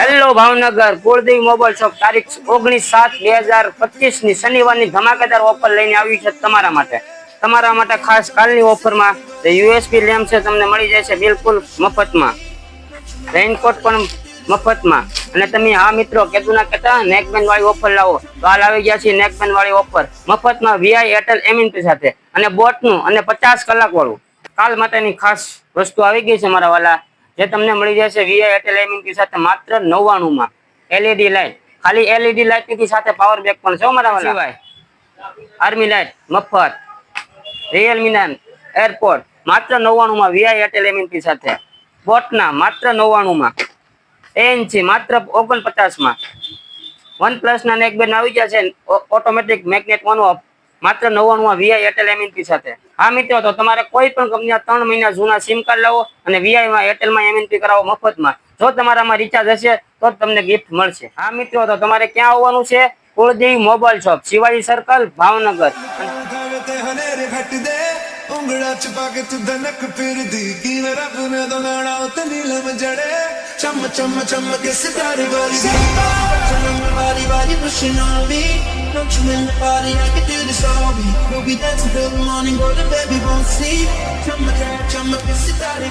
Hello Bhavnagar કુળદેવી mobile shop તારીખ 19/7/2025 ની શનિવારની ધમાકેદાર ઓફર લઈને આવી છે તમારા માટે ખાસ કાલની ઓફરમાં યુએસબી લેમ્પ છે તમને મળી જશે બિલકુલ મફતમાં, રેઇનકોટ પણ મફતમાં. અને તમે હા મિત્રો કીધું ના કહેતા નેકબેન્ડ વાળી ઓફર લાવો તો હાલ આવી ગયા છે નેકબેન્ડ વાળી ઓફર મફતમાં વીઆઈ એરટેલ એમએનપી સાથે અને બોટનું અને 50 કલાક વાળું કાલ માટેની ખાસ વસ્તુ આવી ગઈ છે મારા વાલા, જે તમને મળી જશે વીઆઈ એરટેલ એમએનપી સાથે માત્ર 99 માં. એલઈડી લાઇટ, ખાલી એલઈડી લાઇટ ની સાથે પાવર બેક પણ છે મારા વાલા. સિવાય આર્મી લાઇટ મફત, રિયલમી ના એરપોર્ટ માત્ર 99 માં વીઆઈ એરટેલ એમએનપી સાથે, બોટના માત્ર 99 માં, ANC માત્ર 49 માં, OnePlus ના નેકબેન્ડ આવી ગયા છે ઓટોમેટિક મેગ્નેટ ઓન ઓફ માત્ર 99 માં વીઆઈ એરટેલ એમએનપી સાથે. હા મિત્રો, તો તમારે કોઈ પણ કંપનીના 3 મહિના જૂના સિમ કાર્ડ લાવો અને વીઆઈ માં એરટેલ માં એમએનપી કરાવો મફતમાં. જો તમારામાં રિચાર્જ હશે તો તમને ગિફ્ટ મળશે. હા મિત્રો, તો તમારે ક્યાં આવવાનું છે? Kuldevi mobile shop, Shivaji circle, Bhavnagar. उंगड़ा छुपा के तू धनक फिर दी की मेरा पुने तो नाड़ा उतनी नीलम जड़े चम चम चम के सितारे वाली वाली pushing on me. Don't you in the party, I can do this all week. We'll be dancing till the morning, golden baby won't sleep. Chum chum के सितारे